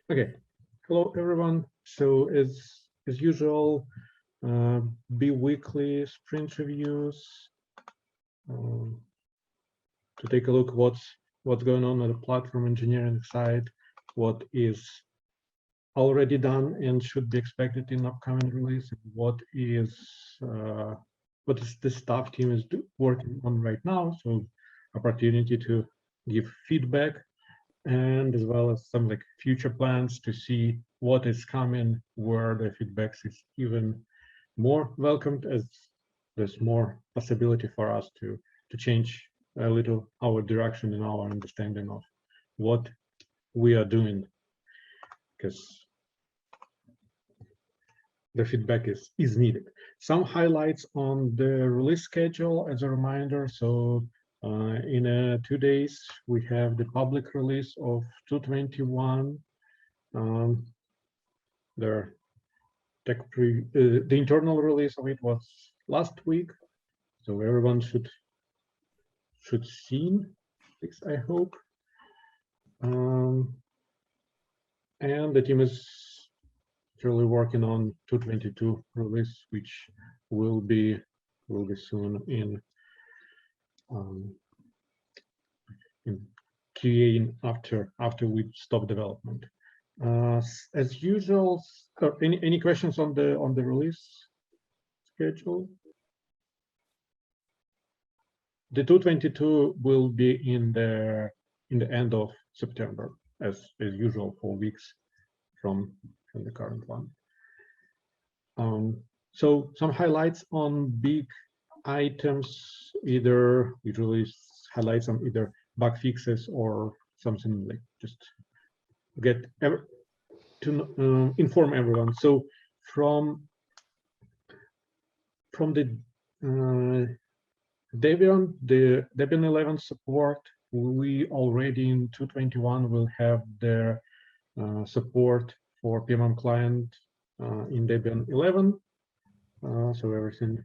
Okay, hello everyone. So as usual, bi-weekly sprint reviews to take a look what's going on the platform engineering side, what is already done and should be expected in upcoming release, and what is the staff team is working on right now. So opportunity to give feedback, and as well as some like future plans to see what is coming, where the feedback is even more welcomed, as there's more possibility for us to change a little our direction and our understanding of what we are doing, because the feedback is needed. Some highlights on the release schedule as a reminder. So in 2 days, we have the public release of 221. The internal release of it was last week, so everyone should see this, I hope. And the team is really working on 222 release, which will be soon in QA after we stop development. As usual, any questions on the release schedule? The 222 will be in the end of September, as usual, 4 weeks from the current one. So some highlights on big items, either usually highlights on either bug fixes or something like just get to inform everyone. So from the Debian, the Debian 11 support, we already in 221 will have the support for pmm-client in Debian 11. So everything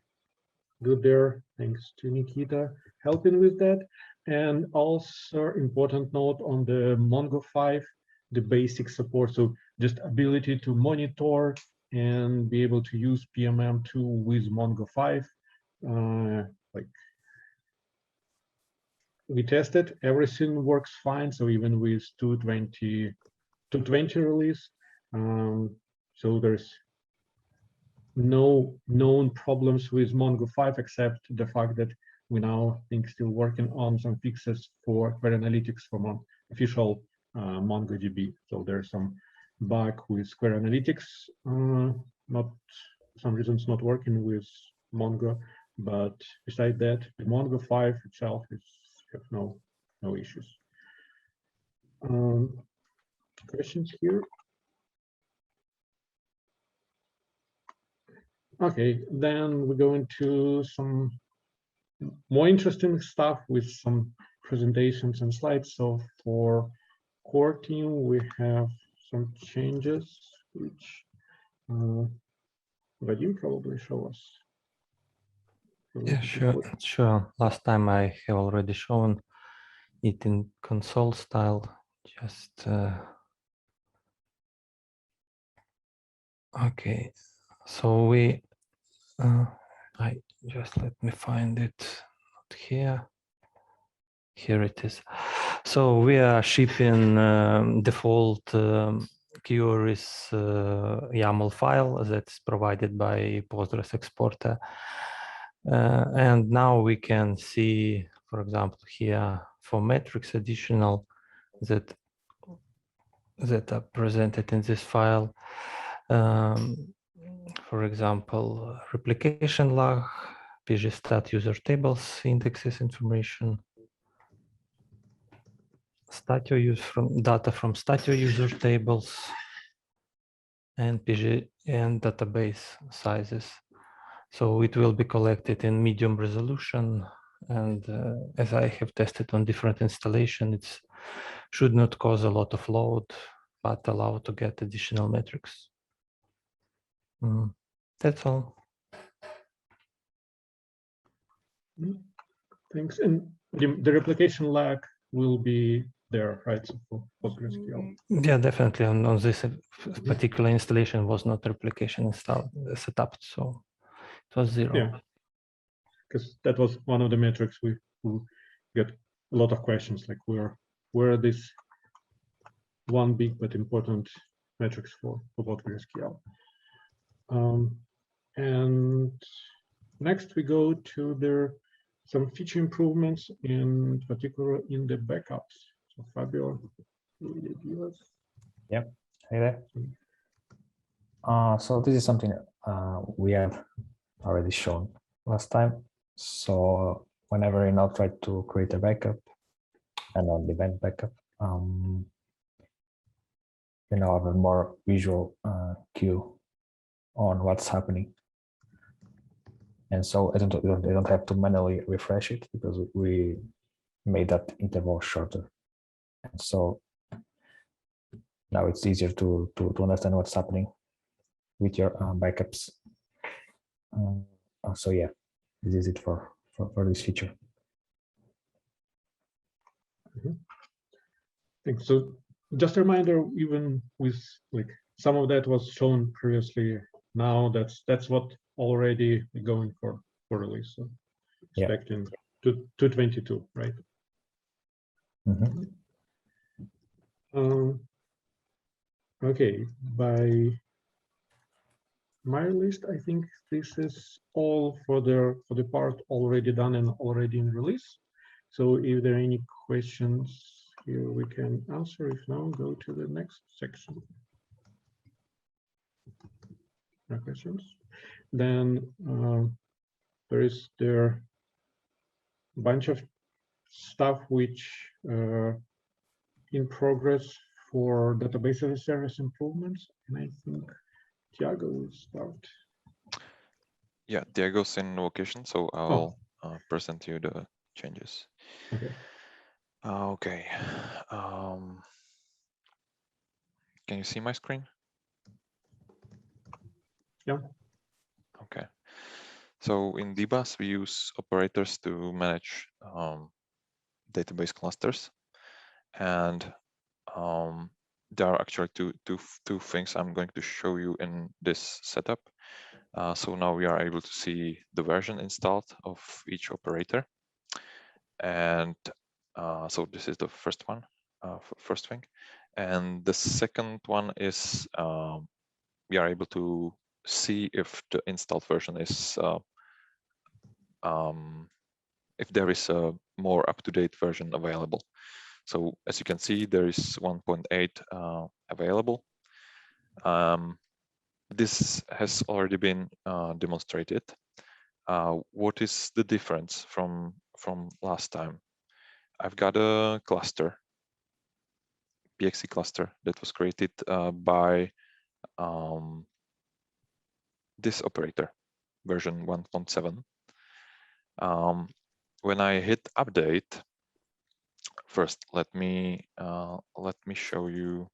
good there. Thanks to Nikita helping with that. And also important note on the Mongo 5, the basic support. So just ability to monitor and be able to use PMM2 with Mongo 5. Like we tested, everything works fine. So even with 220 release, so there's no known problems with Mongo 5, except the fact that we now think still working on some fixes for query analytics from official MongoDB. So there's some bug with query analytics, not some reasons not working with Mongo, but besides that, the Mongo 5 itself have no issues. Questions here? Okay, then we go into some more interesting stuff with some presentations and slides. So for core team, we have some changes, which Vadim probably show us. Yeah, sure. Last time I have already shown it in console style. Just okay. So we, let me find it. Not here. Here it is. So we are shipping default queries YAML file that's provided by Postgres exporter. And now we can see, for example, here for metrics additional that are presented in this file. For example, replication log, pgstat user tables indexes information, statio use from data from statio user tables, and PG and database sizes. So it will be collected in medium resolution, and as I have tested on different installation, it should not cause a lot of load, but allow to get additional metrics. That's all. Thanks. And the replication lag will be there, right? So for PostgreSQL. Yeah, definitely. On this particular installation was not replication installed set up, so it was 0. Yeah, because that was one of the metrics we get a lot of questions, like where are these one big but important metrics for PostgreSQL. And next we go to some feature improvements, in particular in the backups. So Fabio, will you give us? Yep. Hey there. So this is something we have already shown last time. So whenever you now try to create a backup and on the event backup, you now have a more visual cue on what's happening. And so you don't have to manually refresh it because we made that interval shorter. And so now it's easier to understand what's happening with your backups. So yeah, this is it for this feature. Thanks. So just a reminder, even with like some of that was shown previously, now that's what already going for release. So expecting 222, right? Okay, by my list, I think this is all for the part already done and already in release. So if there are any questions here, we can answer. If not, go to the next section. No questions. Then there is a bunch of stuff which in progress for database as a service improvements, and I think Tiago will start. Yeah, Diego's in location, so I'll present you the changes. Okay. Okay. Can you see my screen? Yeah. Okay. So in DBaaS, we use operators to manage database clusters, and there are actually two things I'm going to show you in this setup. So now we are able to see the version installed of each operator. And so this is the first one, first thing. And the second one is we are able to see if the installed version is, if there is a more up-to-date version available. So as you can see, there is 1.8 available. This has already been demonstrated. What is the difference from last time? I've got a cluster, PXE cluster, that was created by this operator, version 1.7. When I hit update, first let me show you.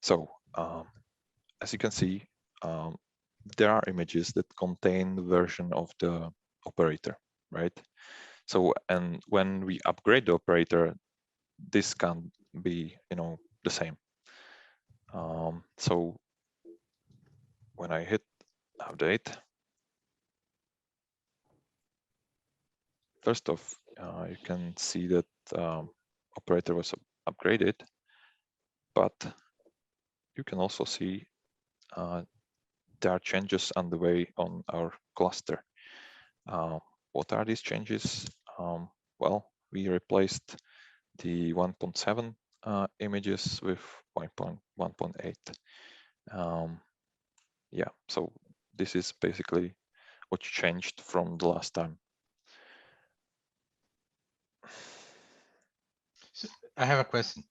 So as you can see, there are images that contain the version of the operator, right? So, and when we upgrade the operator, this can be, the same. So when I hit update, first off, you can see that operator was upgraded, but you can also see there are changes on the way on our cluster. What are these changes? Well, we replaced the 1.7 images with 1.8. Yeah, so this is basically what changed from the last time. So I have a question.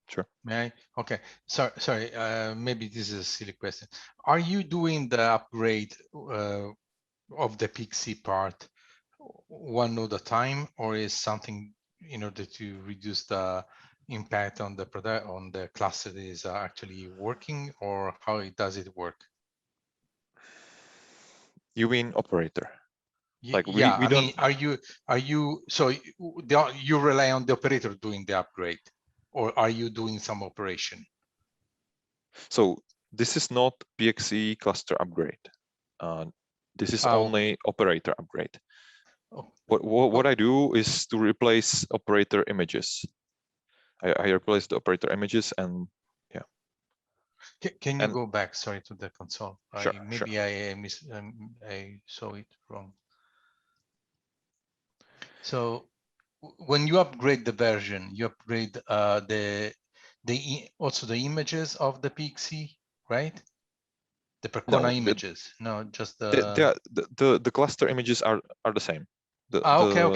Sure. May I? Okay. Sorry. Maybe this is a silly question. Are you doing the upgrade of the PXE part one node at a time, or is something in order to reduce the impact on the product on the cluster that is actually working, or how does it work? You mean operator? Like Yeah, we I don't. mean, are you so you rely on the operator doing the upgrade, or are you doing some operation? So this is not PXE cluster upgrade. This is Oh. only operator upgrade. Oh. What I do is to replace operator images. I replace the operator images, and yeah. Can you go back? Sorry, to the console. Sure, Maybe sure. I saw it wrong. So when you upgrade the version, you upgrade also the images of the PXE, right? The Percona No, images. No, just the the cluster images are the same. Okay. Yeah,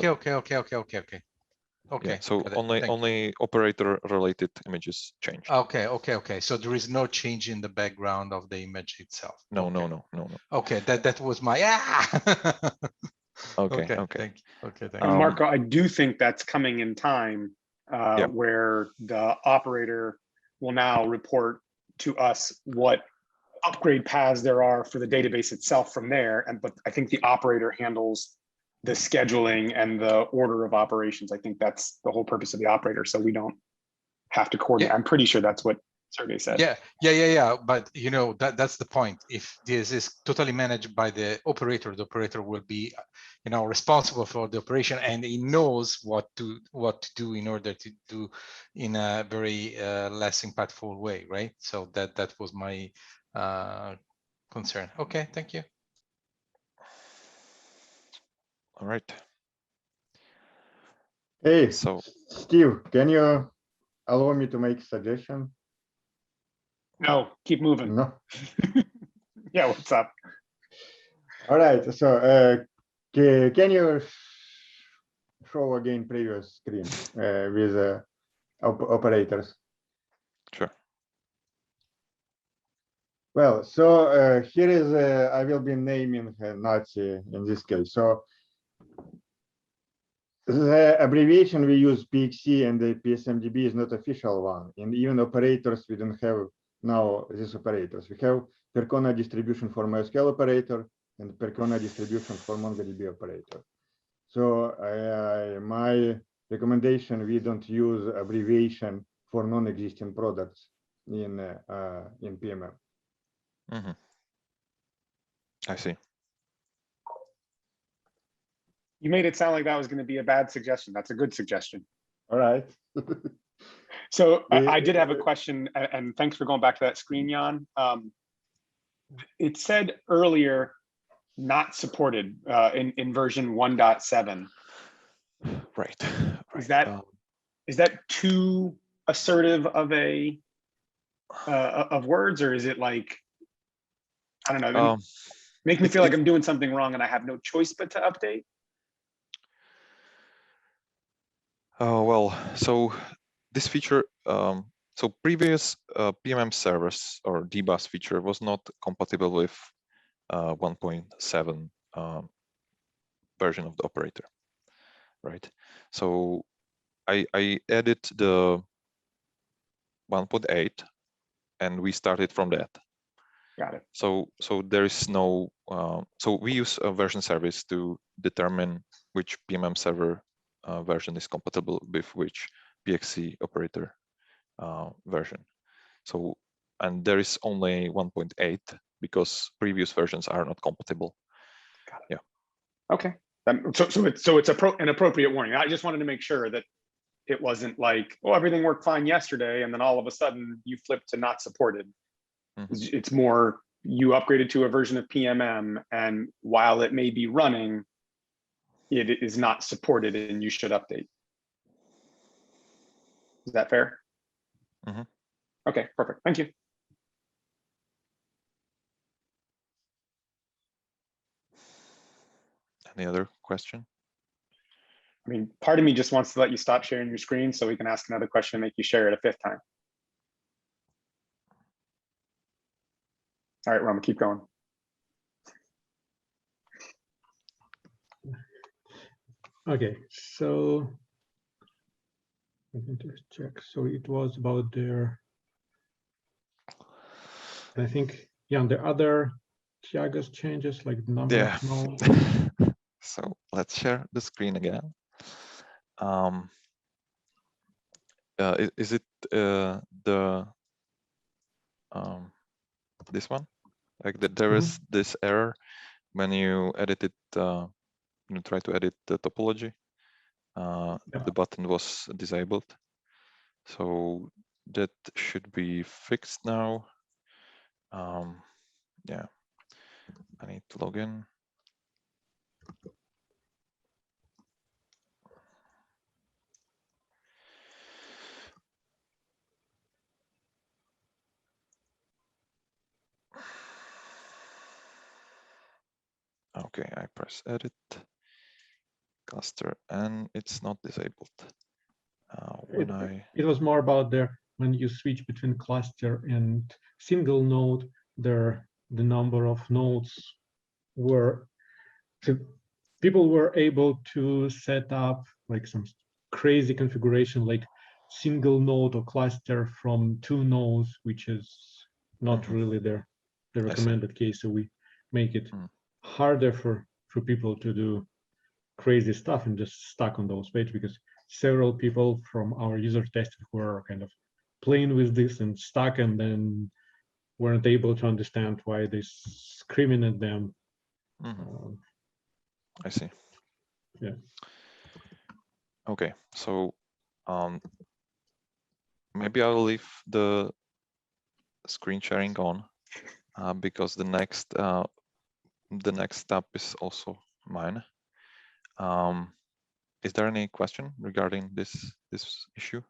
Okay. so Got it. only operator related images changed. Okay. So there is no change in the background of the image itself. No, Okay. no. Okay, that was my Okay. Thank you. Okay, thank And you. Marco, I do think that's coming in time, Yeah. where the operator will now report to us what upgrade paths there are for the database itself from there. But I think the operator handles the scheduling and the order of operations. I think that's the whole purpose of the operator. So we don't have to coordinate. Yeah. I'm pretty sure that's what Sergey said. Yeah. But you know, that's the point. If this is totally managed by the operator will be, you know, responsible for the operation, and he knows what to do in order to do in a very less impactful way, right? So that was my concern. Okay, thank you. All right. Hey, So Steve, can you allow me to make a suggestion? No, keep moving. No. Yeah, what's up? All right. So, can you show again previous screen with operators? sure. Well, so here is I will be naming Nazi in this case. So the abbreviation we use PXE and the PSMDB is not official one, and even operators we don't have now these operators. We have Percona distribution for MySQL operator and Percona distribution for MongoDB operator. So my recommendation, we don't use abbreviation for non-existing products in PMM. Mm-hmm. I see. You made it sound like that was going to be a bad suggestion. That's a good suggestion. All right. So I did have a question, and thanks for going back to that screen, Jan. It said earlier, not supported in version 1.7. Right. Is that too assertive of of words, or is it like, I don't know, make me feel like I'm doing something wrong and I have no choice but to update? Oh, well, so this feature, so previous PMM servers or DBaaS feature was not compatible with 1.7 version of the operator, right? So I added the 1.8 and we started from that. Got it. So there is no, so we use a version service to determine which PMM server version is compatible with which PXE operator version. So, and there is only 1.8 because previous versions are not compatible. Got it. Yeah. Okay. So it's an appropriate warning. I just wanted to make sure that it wasn't like, oh, everything worked fine yesterday, and then all of a sudden you flipped to not supported. Mm-hmm. It's more, you upgraded to a version of PMM, and while it may be running, it is not supported and you should update. Is that fair? Mm-hmm. Okay, perfect. Thank you. Any other question? I mean, part of me just wants to let you stop sharing your screen so we can ask another question and make you share it a fifth time. All right, Roma, keep going. Okay, so Let me just check. So it was about their, I think, yeah, the other Tiago's changes, like the number Yeah. of nodes. So let's share the screen again. Is it this one? Like that there is this error when you edit it, you try to edit the topology. The button was disabled. So that should be fixed now. Yeah, I need to log in. Okay, I press edit cluster and it's not disabled. It was more about when you switch between cluster and single node, the number of nodes were, people were able to set up like some crazy configuration, like single node or cluster from 2 nodes, which is not really the recommended case. So we make it harder for people to do crazy stuff and just stuck on those pages, because several people from our user testing were kind of playing with this and stuck, and then weren't able to understand why they screaming at them. I see. Yeah. Okay, so maybe I'll leave the screen sharing on because the next step is also mine. Is there any question regarding this issue?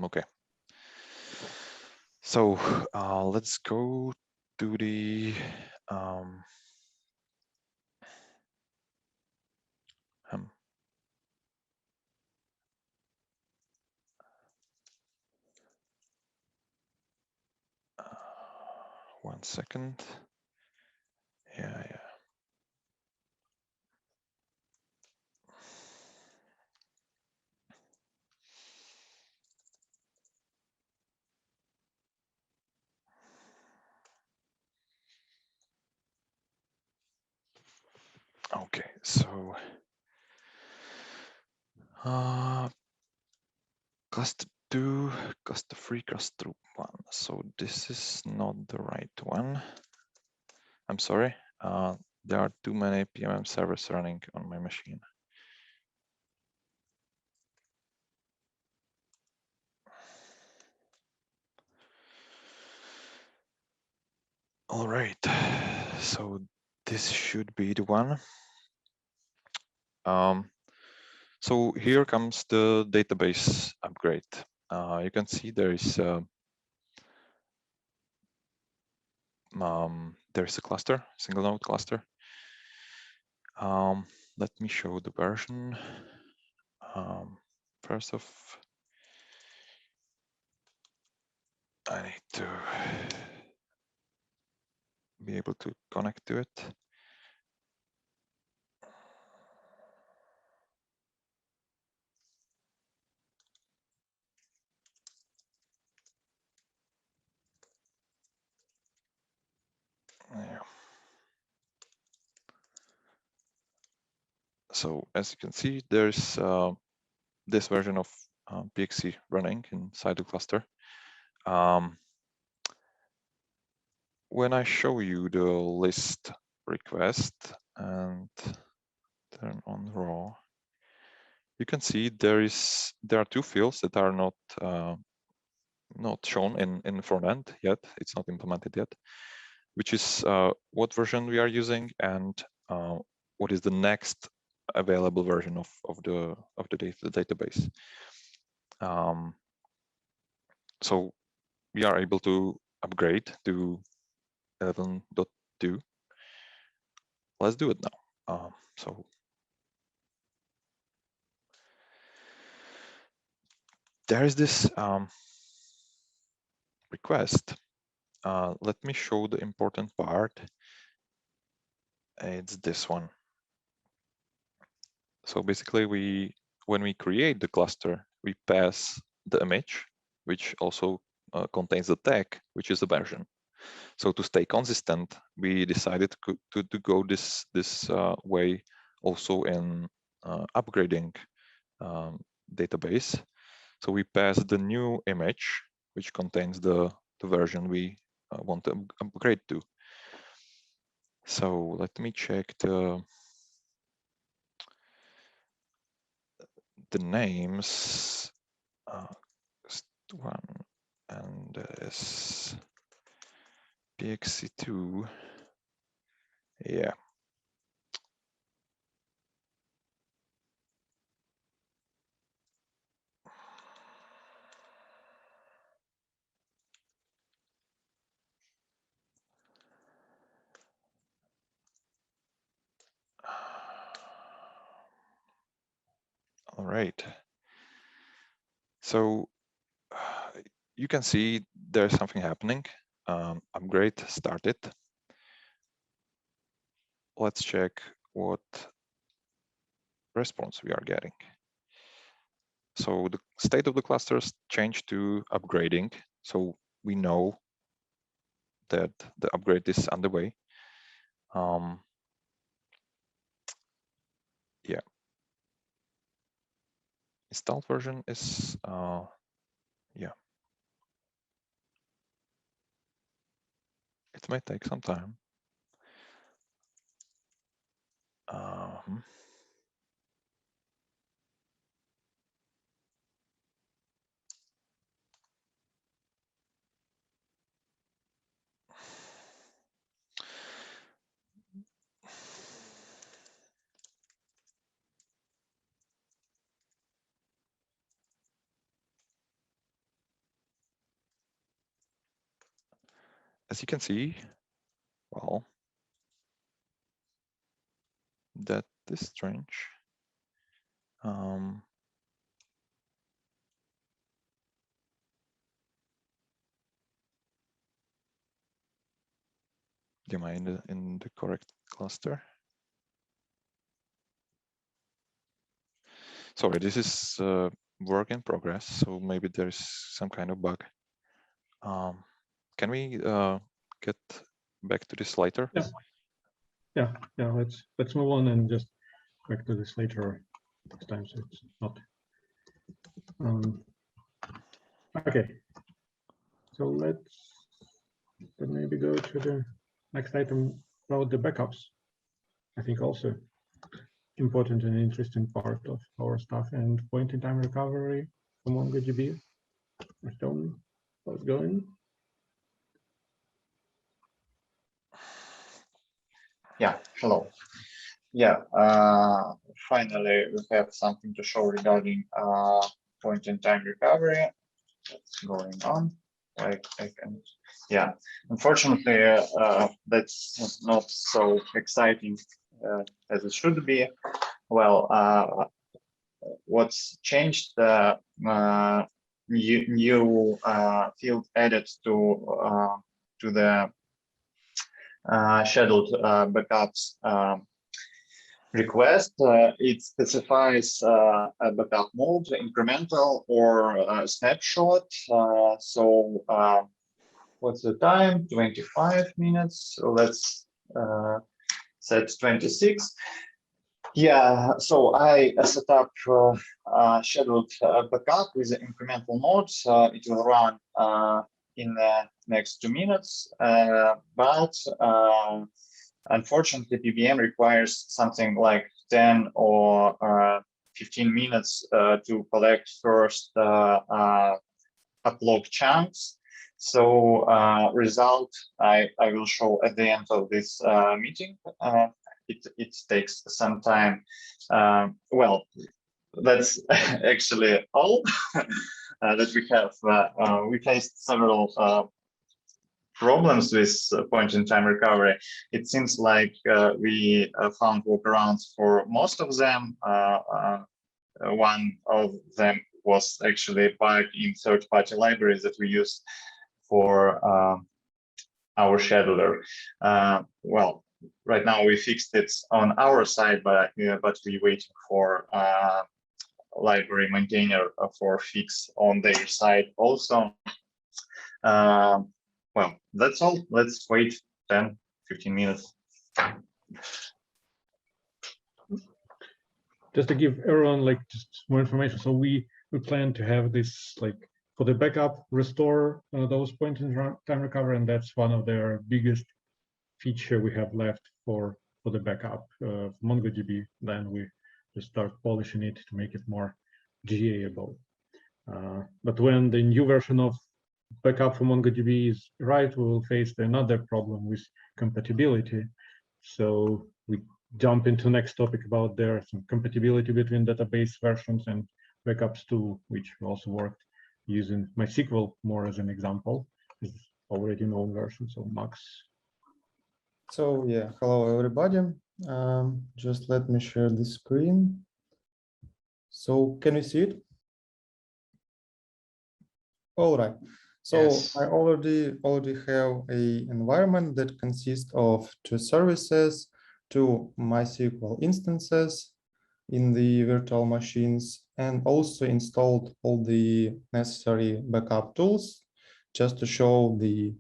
Okay. So let's go to the one second. Yeah. Okay, so cluster 2, cluster 3, cluster 1. So this is not the right one. I'm sorry. There are too many PMM servers running on my machine. All right, so this should be the one. So here comes the database upgrade. You can see there is there's a cluster, single node cluster. Let me show the version. First off, I need to be able to connect to it. Yeah. So as you can see, there's this version of PXC running inside the cluster. When I show you the list request and turn on raw, you can see there are 2 fields that are not shown in the front end yet. It's not implemented yet, which is what version we are using and what is the next available version of the database. So we are able to upgrade to 11.2. Let's do it now. So there is this request. Let me show the important part. It's this one. So basically, when we create the cluster, we pass the image, which also contains the tag, which is the version. So to stay consistent, we decided to go this way also in upgrading database. So we pass the new image, which contains the version we want to upgrade to. So let me check the names. One and is pxc2. Yeah. All right. So you can see there's something happening. Upgrade started. Let's check what response we are getting. So the state of the clusters changed to upgrading. So we know that the upgrade is underway. Yeah. Installed version is, yeah. It may take some time. As you can see, well, that is strange. Am I in the correct cluster? Sorry, this is work in progress, so maybe there's some kind of bug. Can we get back to this later? Yeah. Let's move on and just back to this later next time, so it's not. Okay. So let's maybe go to the next item about the backups. I think also important and interesting part of our stuff, and point-in-time recovery for MongoDB. How's it going? Yeah, hello. Yeah, finally we have something to show regarding point-in-time recovery. What's going on? Like I can, yeah. Unfortunately, that's not so exciting as it should be. Well, what's changed? New field added to the scheduled backups request. It specifies a backup mode, incremental or snapshot. So what's the time? 25 minutes. So let's set 26. Yeah, so I set up scheduled backup with the incremental mode. It will run in the next 2 minutes, but unfortunately, PBM requires something like 10 or 15 minutes to collect first upload chunks. So result I will show at the end of this meeting. It takes some time. Well, that's actually all that we have. We faced several problems with point-in-time recovery. It seems like we found workarounds for most of them. One of them was actually bug in third-party libraries that we use for our scheduler. Well, right now we fixed it on our side, but we're waiting for library maintainer for fix on their side also. Well, that's all. Let's wait 10, 15 minutes. Just to give everyone like just more information. So we plan to have this like for the backup restore those point in time recovery, and that's one of their biggest feature we have left for the backup of MongoDB. Then we just start polishing it to make it more GA-able. But when the new version of backup for MongoDB is right, we will face another problem with compatibility. So we jump into next topic about there some compatibility between database versions and backups too, which we also worked using MySQL more as an example. It's already known version. So Max. So yeah, hello everybody. Just let me share the screen. So can you see it? All right. So Yes. I already have a environment that consists of 2 services, 2 MySQL instances in the virtual machines, and also installed all the necessary backup tools just to show the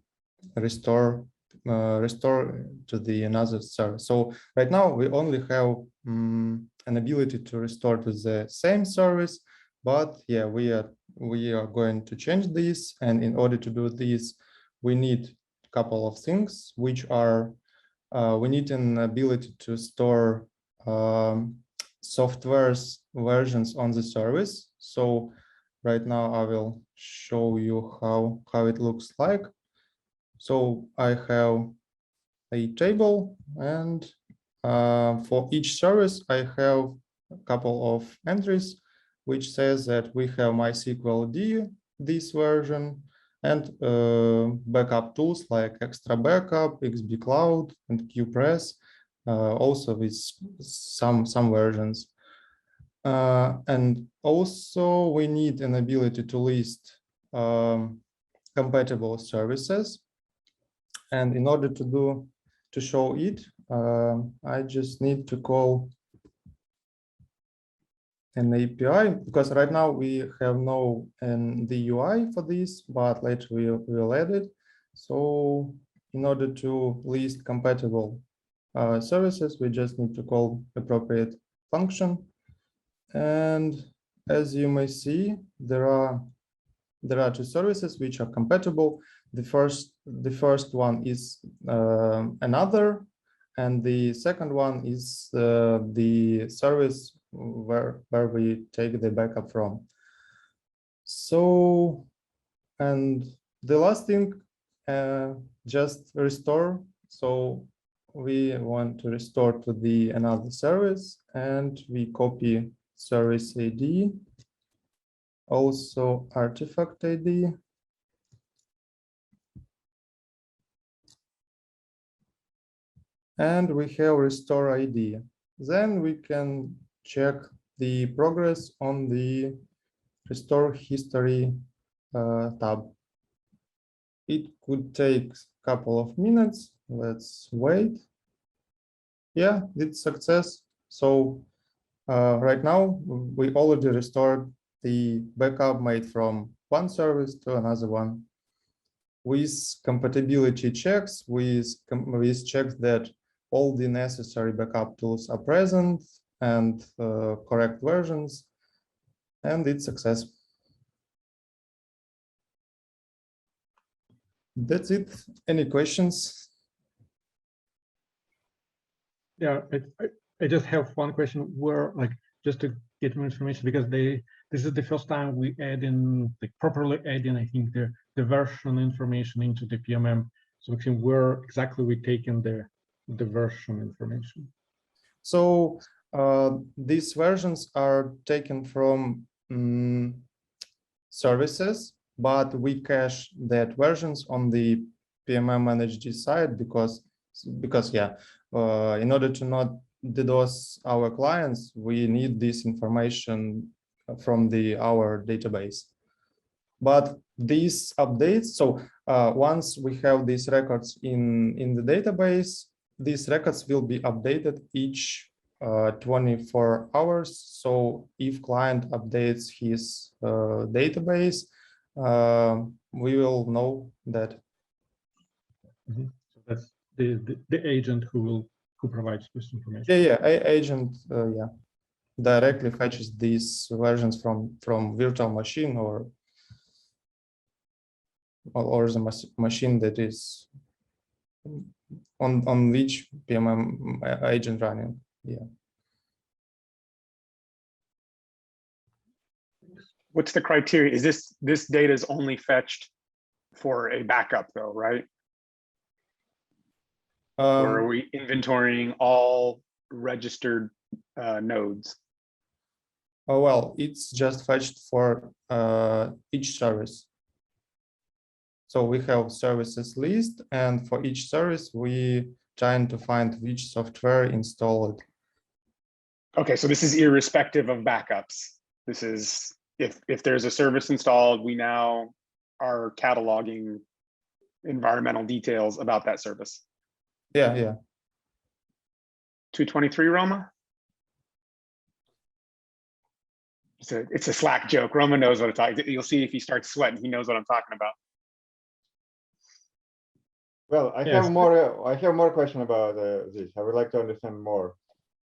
restore to the another service. So right now we only have an ability to restore to the same service, but yeah, we are going to change this, and in order to do this, we need a couple of things, which are we need an ability to store software's versions on the service. So right now I will show you how it looks like. So I have a table, and for each service I have a couple of entries which says that we have MySQL D, this version, and backup tools like xtrabackup, xbcloud, and Kubernetes, also with some versions. And also we need an ability to list compatible services. And in order to show it, I just need to call an API, because right now we have the UI for this, but later we will add it. So in order to list compatible services, we just need to call appropriate function. And as you may see, there are 2 services which are compatible. The first one is another, and the second one is the service where we take the backup from. So, and the last thing, just restore. So we want to restore to the another service, and we copy service ID, also artifact ID, and we have restore ID. Then we can check the progress on the restore history tab. It could take a couple of minutes. Let's wait. Yeah, it's success. So right now we already restored the backup made from one service to another one. With compatibility checks, with checks that all the necessary backup tools are present and correct versions, and it's success. That's it. Any questions? Yeah, I just have one question. Where, like, just to get more information, because this is the first time we add in, like, properly add in, I think, the version information into the PMM. So where exactly we taking the version information? So these versions are taken from services, but we cache that versions on the PMM managed side because yeah, in order to not DDoS our clients, we need this information from our database. But these updates, so once we have these records in the database, these records will be updated each 24 hours. So if client updates his database, we will know that. So that's the agent who provides this information. Yeah, agent, yeah, directly fetches these versions from virtual machine or the machine that is on which PMM agent running. Yeah. What's the criteria? Is this data is only fetched for a backup though, right? Or are we inventorying all registered nodes? Oh, well, it's just fetched for each service. So we have services list, and for each service, we trying to find which software installed. Okay, so this is irrespective of backups. This is if there's a service installed, we now are cataloging environmental details about that service. Yeah. 223 Roma? It's a Slack joke. Roma knows what it's talking. You'll see if he starts sweating, he knows what I'm talking about. Well, I have more question about this. I would like to understand more.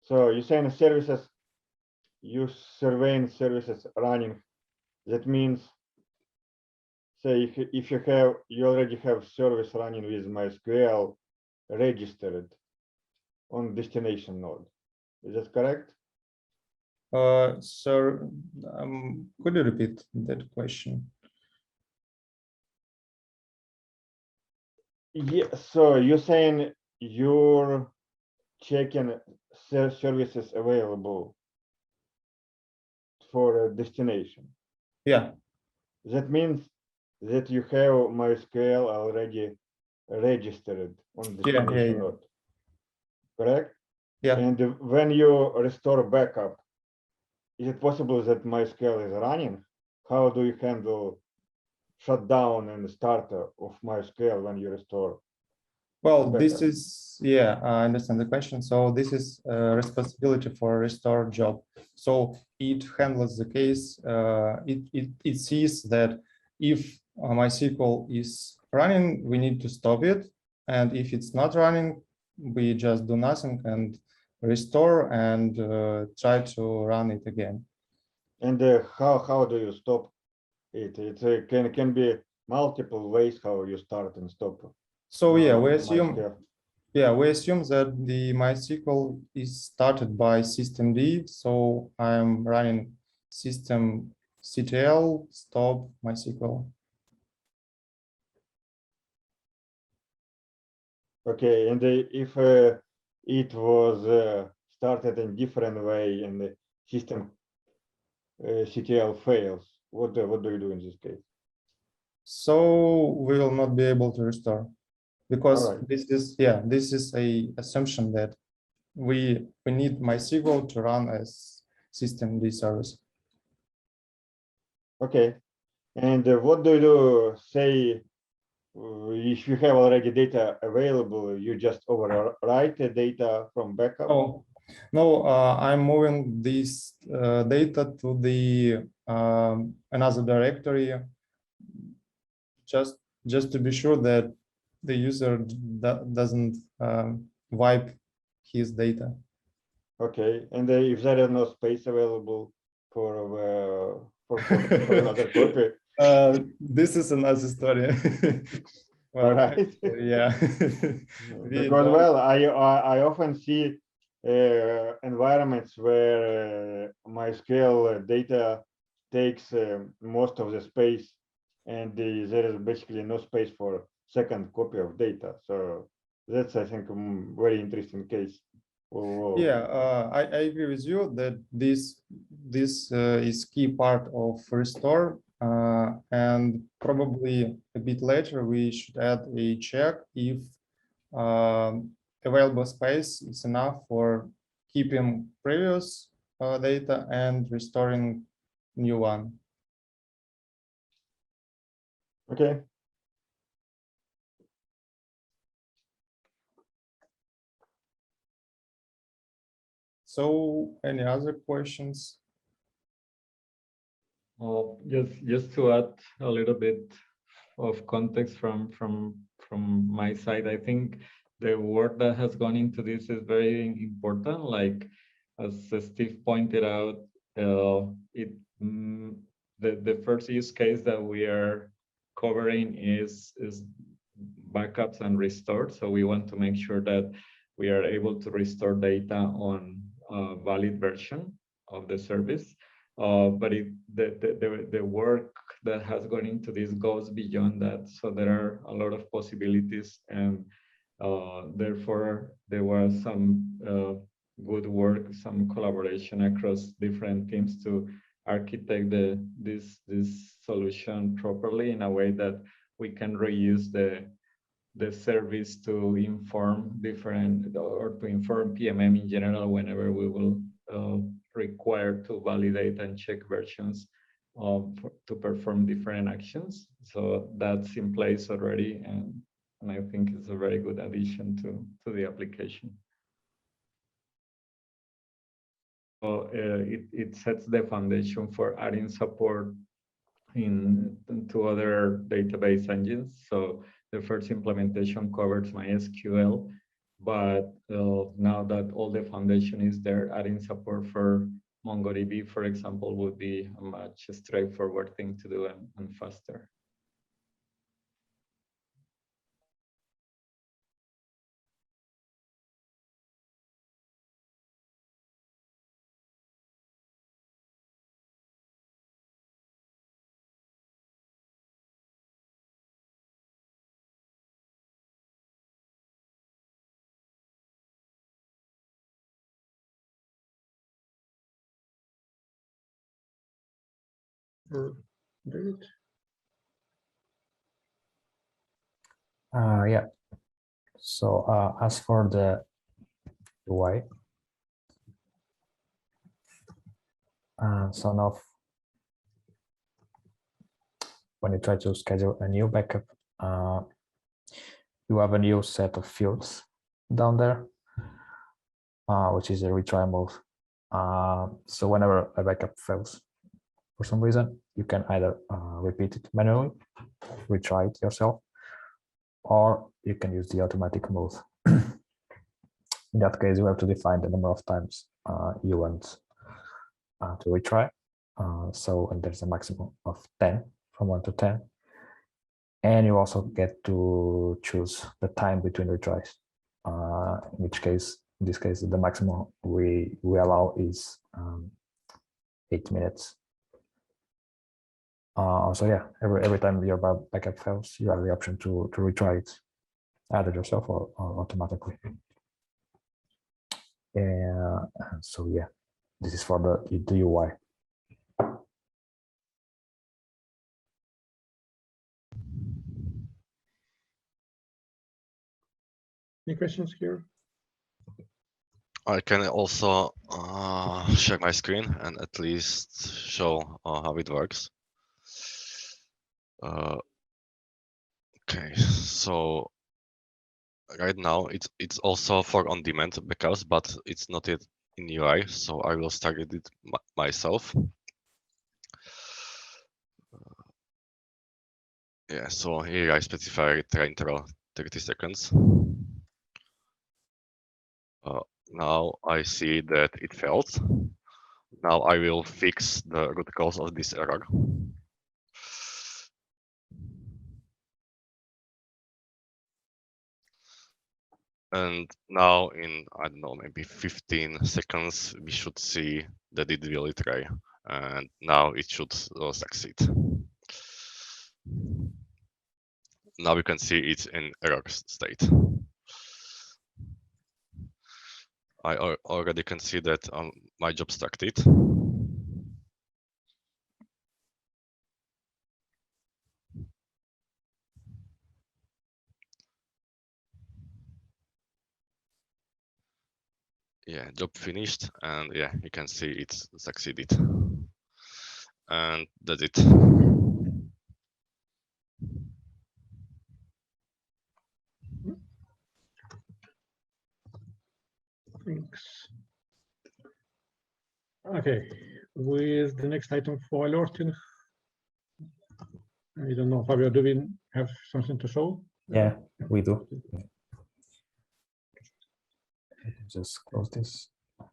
So you're saying services, you surveying services running. That means, say, if you already have service running with MySQL registered on destination node. Is that correct? So could you repeat that question? Yeah, so you're saying you're checking services available for a destination. Yeah. That means that you have MySQL already registered on destination node. Correct? Yeah. And when you restore backup, is it possible that MySQL is running? How do you handle shutdown and start of MySQL when you restore? Well, this is, yeah, I understand the question. So this is a responsibility for restore job. So it handles the case. It sees that if MySQL is running, we need to stop it. And if it's not running, we just do nothing and restore and try to run it again. And how do you stop it? It can be multiple ways how you start and stop. So yeah, we assume that the MySQL is started by systemd. So I'm running systemctl stop MySQL. Okay, and if it was started in different way and the system CTL fails, what do you do in this case? So we will not be able to restore, because this is a assumption that we need MySQL to run as systemd service. Okay, and what do you do? Say if you have already data available, you just overwrite the data from backup? Oh, no, I'm moving this data to the another directory, just to be sure that the user doesn't wipe his data. Okay, and if there is no space available for another copy? This is another story. Well, all right. Yeah. Because well, I often see environments where MySQL data takes most of the space, and there is basically no space for second copy of data. So that's, I think, a very interesting case. Yeah, I agree with you that this is key part of restore, and probably a bit later we should add a check if available space is enough for keeping previous data and restoring new one. Okay. So any other questions? Well, just to add a little bit of context from my side, I think the work that has gone into this is very important. Like as Steve pointed out, the first use case that we are covering is backups and restore. So we want to make sure that we are able to restore data on a valid version of the service. But the work that has gone into this goes beyond that. So there are a lot of possibilities, and therefore there was some good work, some collaboration across different teams to architect this solution properly in a way that we can reuse the service to inform different, or to inform PMM in general whenever we will require to validate and check versions to perform different actions. So that's in place already, and I think it's a very good addition to the application. So it sets the foundation for adding support to other database engines. So the first implementation covers MySQL, but now that all the foundation is there, adding support for MongoDB, for example, would be a much straightforward thing to do and faster. David? Yeah. So as for the UI, so now when you try to schedule a new backup, you have a new set of fields down there, which is a retry mode. So whenever a backup fails for some reason, you can either repeat it manually, retry it yourself, or you can use the automatic mode. In that case, you have to define the number of times you want to retry. And there's a maximum of 10, from 1 to 10. And you also get to choose the time between retries. In this case, the maximum we allow is 8 minutes. So yeah, every time your backup fails, you have the option to retry it, either yourself or automatically. And so yeah, this is for the UI. Any questions here? I can also share my screen and at least show how it works. Okay, so right now it's also for on-demand backups, but it's not yet in UI, so I will start it myself. Yeah, so here I specify retry interval 30 seconds. Now I see that it failed. Now I will fix the root cause of this error. And now in, I don't know, maybe 15 seconds, we should see that it will retry. And now it should succeed. Now we can see it's in error state. I already can see that my job started. Yeah, job finished, and yeah, you can see it's succeeded. And that's it. Thanks. Okay, with the next item for alerting, I don't know, Fabio, do we have something to show? Yeah, we do. Just close this. All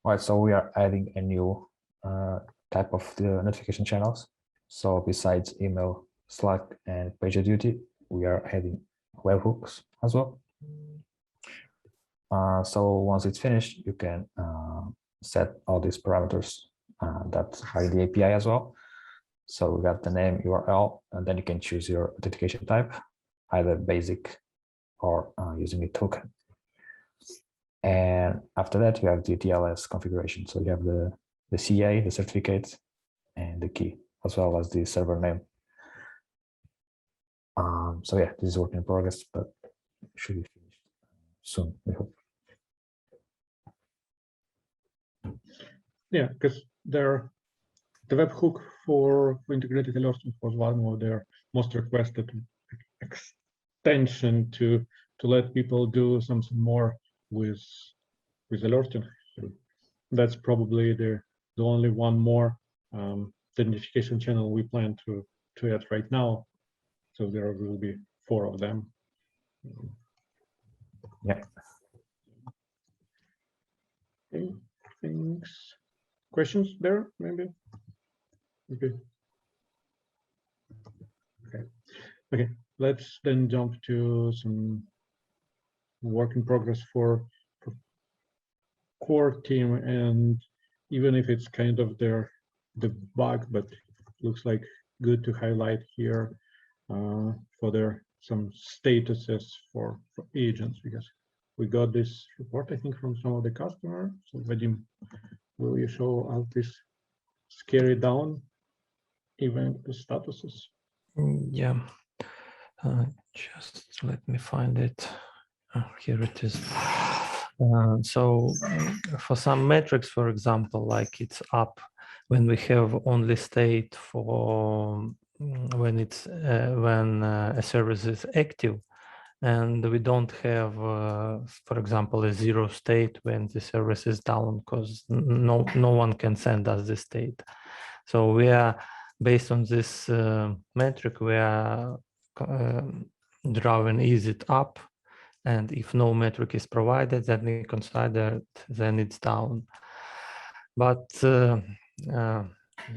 right, so we are adding a new type of the notification channels. So besides email, Slack, and PagerDuty, we are adding webhooks as well. So once it's finished, you can set all these parameters that are in the API as well. So we got the name, URL, and then you can choose your authentication type, either basic or using a token. And after that, you have the TLS configuration. So you have the CA, the certificate, and the key, as well as the server name. So yeah, this is work in progress, but should be finished soon, we hope. Yeah, because the webhook for integrated alerting was one of their most requested extension to let people do something more with alerting. So that's probably the only one more identification channel we plan to add right now. So there will be 4 of them. Yeah. Okay, thanks. Questions there, maybe? Okay. Okay, let's then jump to some work in progress for core team, and even if it's kind of the bug, but looks like good to highlight here for some statuses for agents, because we got this report, I think, from some of the customers. So Vadim, will you show us this scary down event statuses? Yeah, just let me find it. Oh, here it is. So for some metrics, for example, like it's up when we have only state for when it's when a service is active, and we don't have, for example, a 0 state when the service is down, because no one can send us the state. So we are, based on this metric, we are drawing is it up, and if no metric is provided, then we consider it, then it's down. But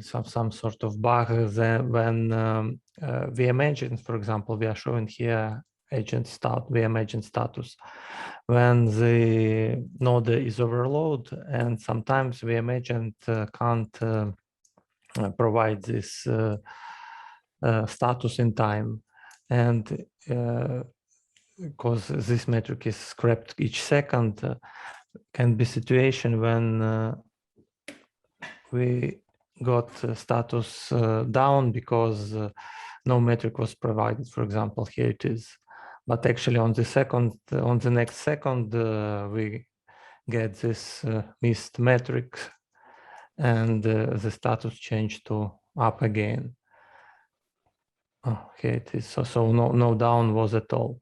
some sort of bug when VM agents, for example, we are showing here VM agent status when the node is overloaded, and sometimes VM agent can't provide this status in time, and because this metric is scrapped each second, can be situation when we got status down because no metric was provided. For example, here it is, but actually on the next second we get this missed metric, and the status changed to up again. Oh, here it is. So no down was at all.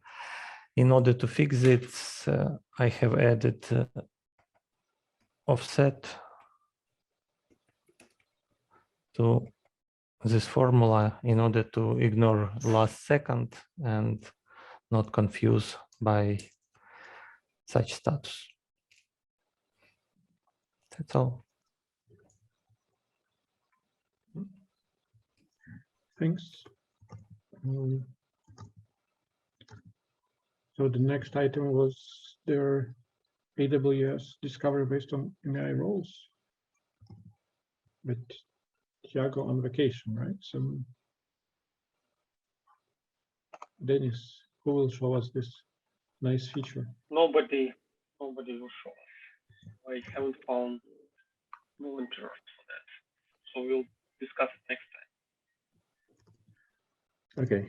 In order to fix it, I have added offset to this formula in order to ignore last second and not confuse by such status. That's all. Thanks. So the next item was their AWS discovery based on MEI roles. But Thiago on vacation, right? So Dennis, who will show us this nice feature? Nobody will show us. I haven't found volunteers for that. So we'll discuss it next time. Okay,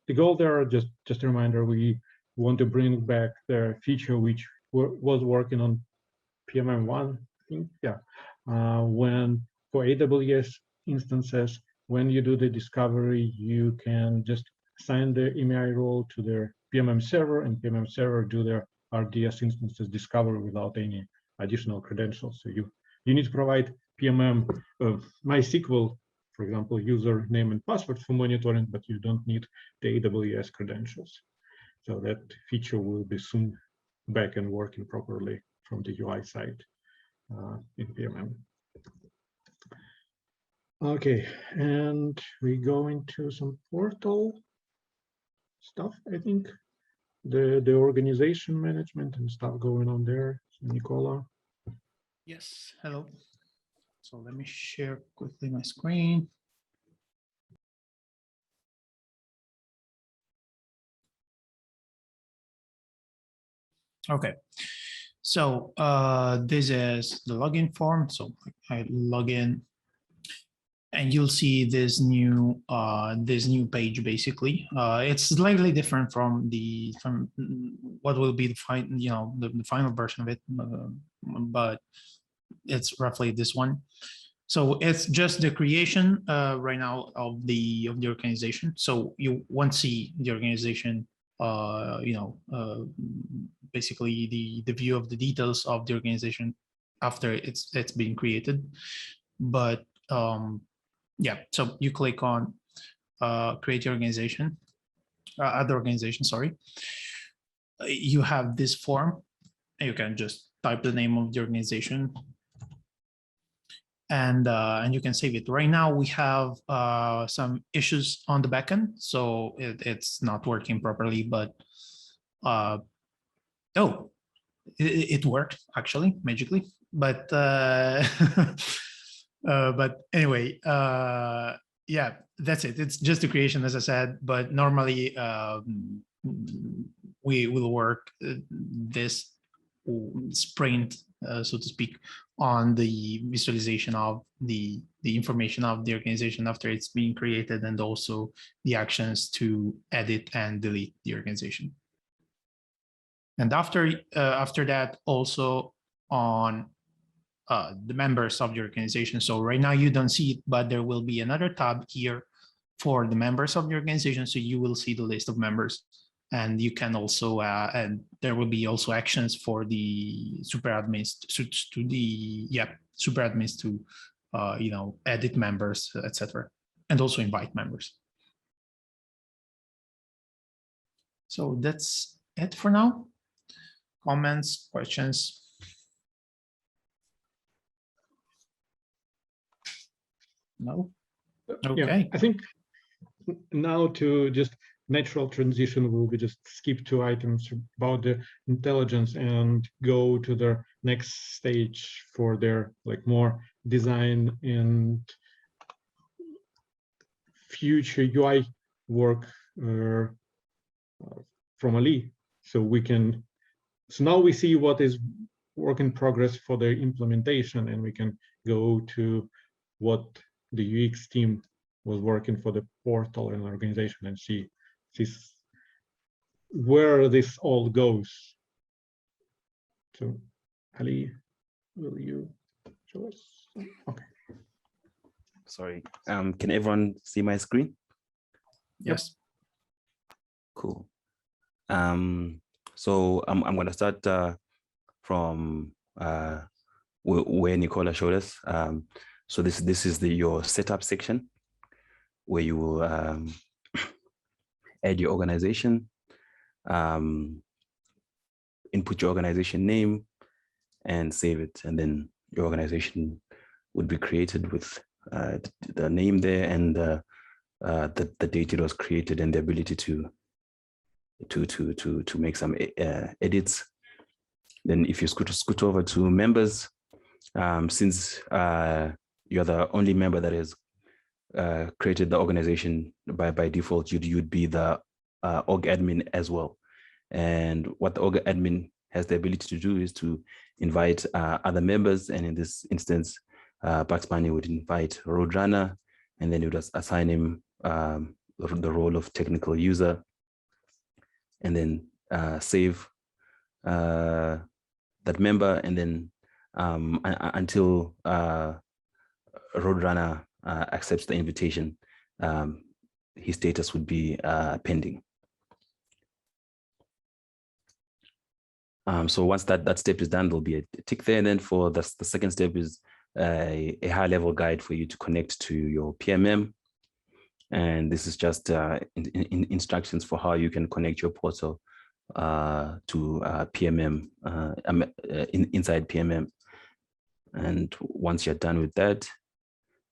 the goal there, just a reminder, we want to bring back the feature which was working on PMM1, I think, yeah. When for AWS instances, when you do the discovery, you can just assign the MEI role to their PMM server, and PMM server do their RDS instances discovery without any additional credentials. So you need to provide PMM of MySQL, for example, user name and password for monitoring, but you don't need the AWS credentials. So that feature will be soon back and working properly from the UI side in PMM. Okay, and we go into some portal stuff, I think. The organization management and stuff going on there. So Nicola. Yes, hello. So let me share quickly my screen. Okay, so this is the login form. So I log in, and you'll see this new page. Basically, it's slightly different from what will be the final version of it, but it's roughly this one. So it's just the creation right now of the organization. So you won't see the organization, basically the view of the details of the organization after it's been created. But yeah, so you click on create your organization, other organization, sorry. You have this form, and you can just type the name of the organization, and you can save it. Right now we have some issues on the backend, so it's not working properly, but oh, it worked actually magically. But but anyway, yeah, that's it. It's just a creation, as I said, but normally we will work this sprint, so to speak, on the visualization of the information of the organization after it's being created, and also the actions to edit and delete the organization. And after that, also on the members of the organization. So right now you don't see it, but there will be another tab here for the members of the organization. So you will see the list of members, and you can also and there will be also actions for the super admins to edit members, etc., and also invite members. So that's it for now. Comments, questions? No? Okay. Yeah, I think now to just natural transition, we'll be just skip 2 items about the intelligence and go to the next stage for their more design and future UI work from Ali. So now we see what is work in progress for the implementation, and we can go to what the UX team was working for the portal and organization and see where this all goes. So Ali, will you show us? Okay. Sorry, can everyone see my screen? Yes. Cool. So I'm going to start from where Nicola showed us. So this is your setup section, where you will add your organization, input your organization name, and save it, and then your organization would be created with the name there and the date it was created and the ability to make some edits. Then if you scoot over to members, since you're the only member that has created the organization by default, you'd be the org admin as well. And what the org admin has the ability to do is to invite other members. And in this instance, Bugs Bunny would invite Roadrunner, and then you would assign him the role of technical user, and then save that member, and then until Roadrunner accepts the invitation, his status would be pending. So once that step is done, there'll be a tick there. And then for the second step is a high level guide for you to connect to your PMM. And this is just instructions for how you can connect your portal to PMM inside PMM. And once you're done with that,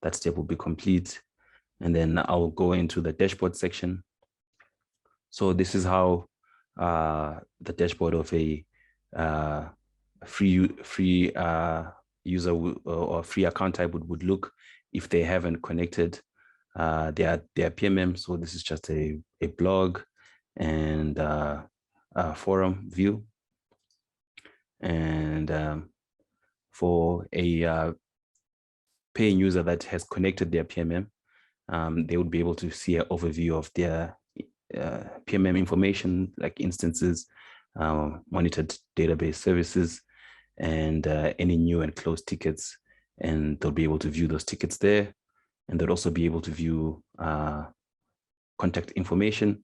that step will be complete. And then I'll go into the dashboard section. So this is how the dashboard of a free user or free account type would look if they haven't connected their PMM. So this is just a blog and a forum view. And for a paying user that has connected their PMM, they would be able to see an overview of their PMM information, like instances, monitored database services, and any new and closed tickets. And they'll be able to view those tickets there. And they'll also be able to view contact information.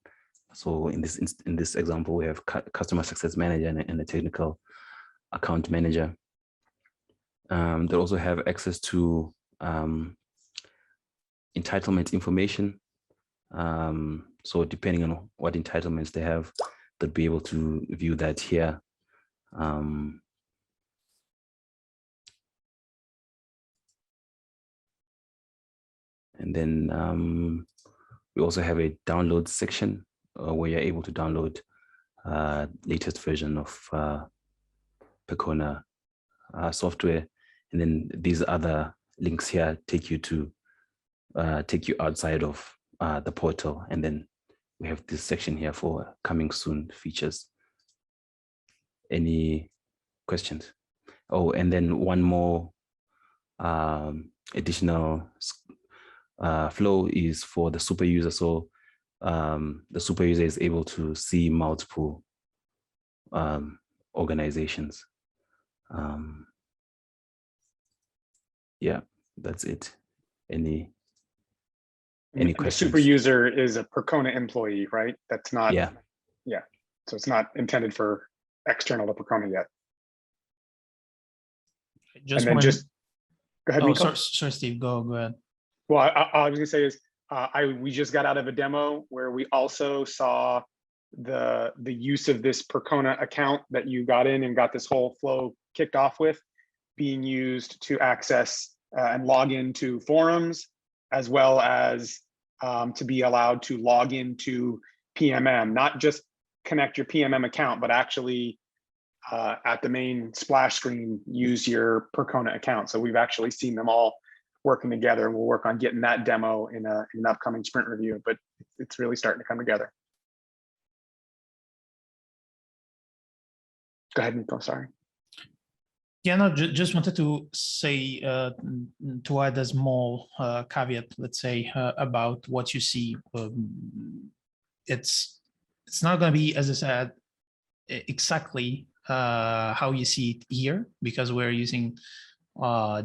So in this example, we have customer success manager and a technical account manager. They'll also have access to entitlement information. So depending on what entitlements they have, they'll be able to view that here. And then we also have a download section where you're able to download latest version of Percona software. And then these other links here take you outside of the portal. And then we have this section here for coming soon features. Any questions? Oh, and then one more additional flow is for the super user. So the super user is able to see multiple organizations. Yeah, that's it. Any questions? The super user is a Percona employee, right? That's not. Yeah. Yeah. So it's not intended for external to Percona yet. Just and then one. Go ahead. Oh, Nico. sorry, Steve. Go ahead. Well, I was gonna say is we just got out of a demo where we also saw the use of this Percona account that you got in and got this whole flow kicked off with being used to access and log into forums, as well as to be allowed to log into PMM, not just connect your PMM account, but actually at the main splash screen, use your Percona account. So we've actually seen them all working together, and we'll work on getting that demo in an upcoming sprint review, but it's really starting to come together. Go ahead, Nico, sorry. Yeah, no, just wanted to say, to add a small caveat, let's say, about what you see. It's not going to be, as I said, exactly how you see it here, because we're using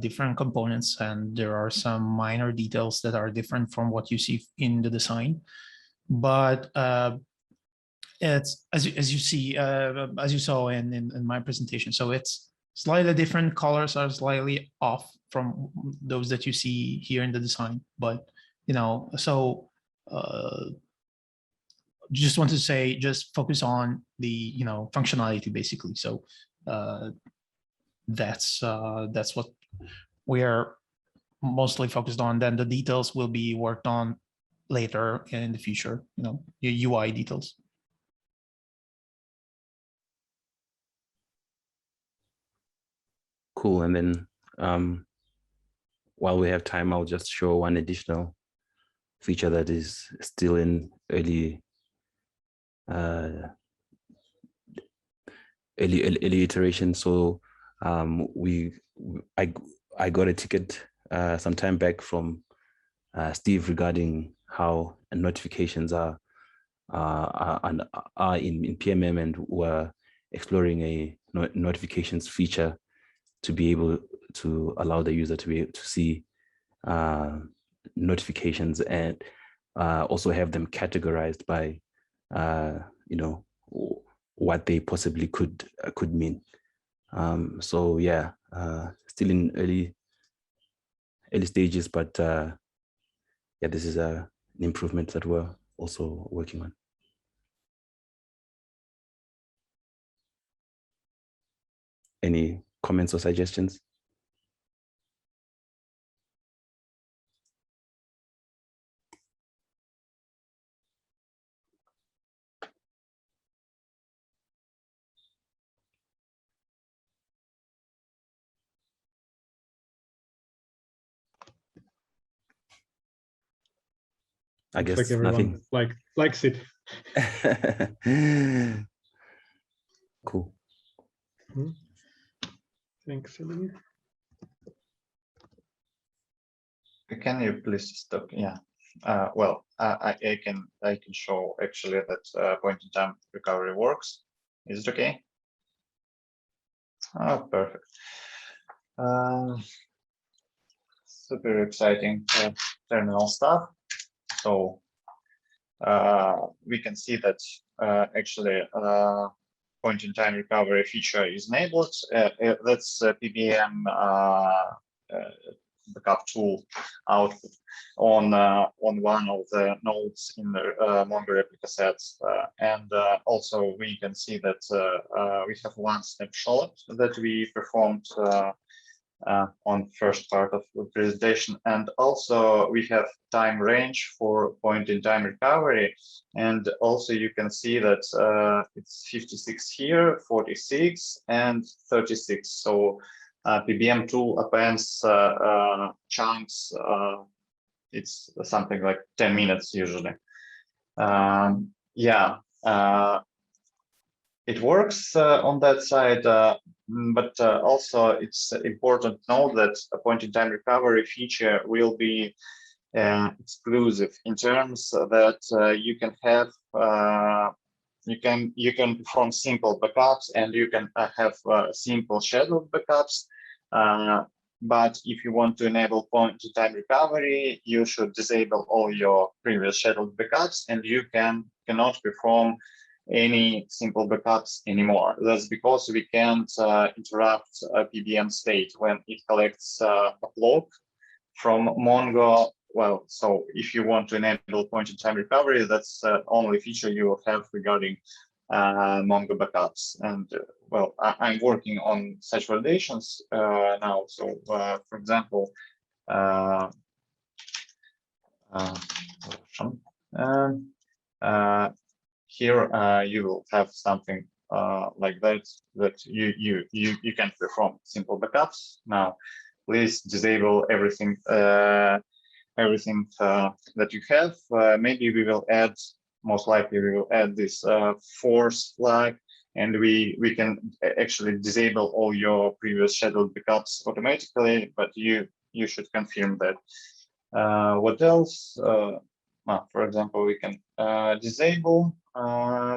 different components, and there are some minor details that are different from what you see in the design. But it's as you see, as you saw in my presentation. So it's slightly different. Colors are slightly off from those that you see here in the design. But so just want to say, just focus on the functionality basically. So that's what we are mostly focused on. Then the details will be worked on later in the future, your UI details. Cool. And then while we have time, I'll just show one additional feature that is still in early iteration. So I got a ticket some time back from Steve regarding how notifications are in PMM, and we're exploring a notifications feature to be able to allow the user to be able to see notifications and also have them categorized by what they possibly could mean. So yeah, still in early stages, but yeah, this is an improvement that we're also working on. Any comments or suggestions? I guess like everyone nothing. likes it. Cool. Thanks, Celine. Can you please stop? Yeah. Well, I can show actually that point in time recovery works. Is it okay? Oh, perfect. Super exciting terminal stuff. So we can see that actually point in time recovery feature is enabled. That's PBM backup tool output on one of the nodes in the Mongo replica sets. And also we can see that we have one snapshot that we performed on first part of the presentation, and also we have time range for point in time recovery, and also you can see that it's 56 here, 46 and 36. So PBM tool appends chunks. It's something like 10 minutes usually. Yeah, it works on that side, but also it's important to know that a point-in-time recovery feature will be exclusive in terms that you can have you can perform simple backups and you can have simple scheduled backups. But if you want to enable point-in-time recovery, you should disable all your previous scheduled backups, and you cannot perform any simple backups anymore. That's because we can't interrupt a PBM state when it collects a log from Mongo. Well, so if you want to enable point-in-time recovery, that's the only feature you will have regarding Mongo backups. And well, I'm working on such validations now. So for example, here you will have something like that you can perform simple backups. Now, please disable everything that you have. Maybe we will add, most likely we will add this force flag, and we can actually disable all your previous scheduled backups automatically, but you should confirm that. What else? For example, we can disable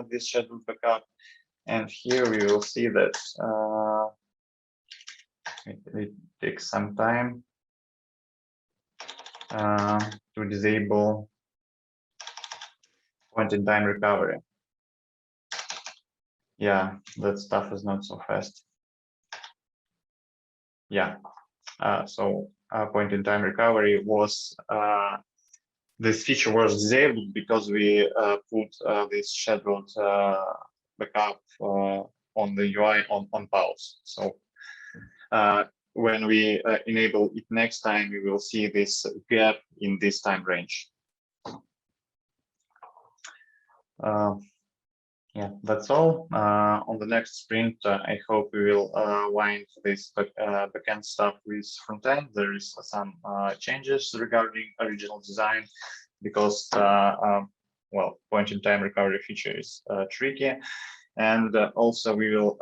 this scheduled backup, and here we will see that it takes some time to disable point-in-time recovery. Yeah, that stuff is not so fast. Yeah, so point-in-time recovery was this feature was disabled because we put this scheduled backup on the UI on pause. So when we enable it next time, we will see this gap in this time range. Yeah, that's all. On the next sprint, I hope we will wind this backend stuff with frontend. There is some changes regarding original design because, well, point-in-time recovery feature is tricky. And also we will,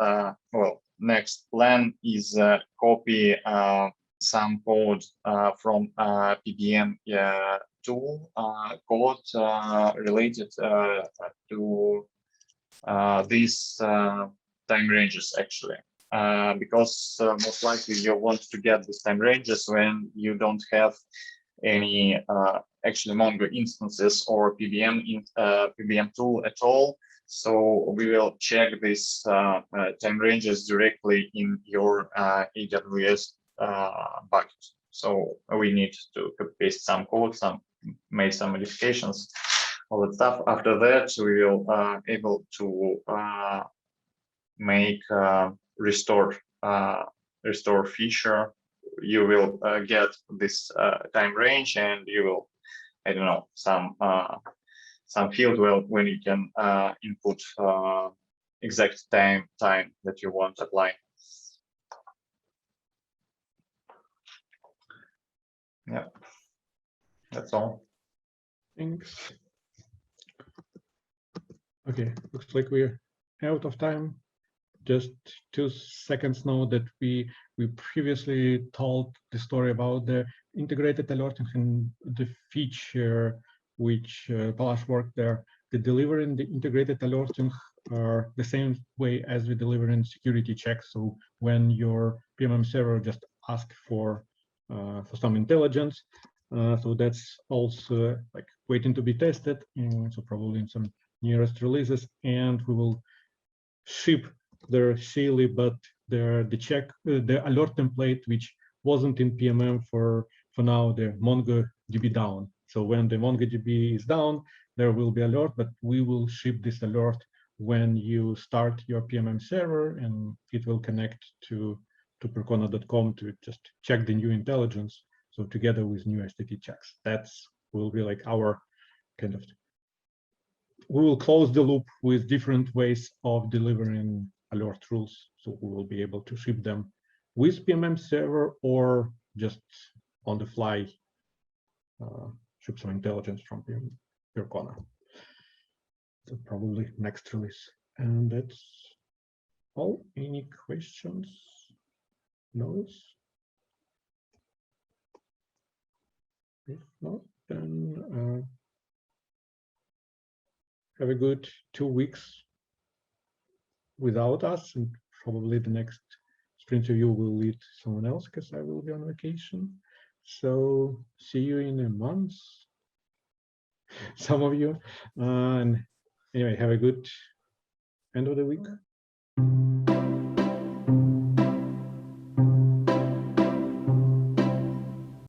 well, next plan is copy some code from PBM tool code related to these time ranges actually, because most likely you want to get these time ranges when you don't have any actually Mongo instances or PBM tool at all. So we will check these time ranges directly in your AWS bucket. So we need to paste some code, make some modifications, all that stuff. After that, we will able to make restore feature. You will get this time range, and you will, I don't know, some field when you can input exact time that you want to apply. Yeah, that's all. Thanks. Okay, looks like we're out of time. Just 2 seconds now that we previously told the story about the integrated alerting and the feature which Palash worked there. The delivering the integrated alerting are the same way as we deliver in security checks. So when your PMM server just asks for some intelligence, so that's also like waiting to be tested. So probably in some nearest releases, and we will ship their silly, but the check, the alert template, which wasn't in PMM for now, the MongoDB down. So when the MongoDB is down, there will be alert, but we will ship this alert when you start your PMM server, and it will connect to percona.com to just check the new intelligence. So together with new STT checks, that's will be like our kind of. We will close the loop with different ways of delivering alert rules. So we will be able to ship them with PMM server or just on the fly, ship some intelligence from Percona. So probably next release. And that's all. Any questions? No? If not, then have a good 2 weeks without us, and probably the next sprint review will lead someone else because I will be on vacation. So see you in a month, some of you. And anyway, have a good end of the week.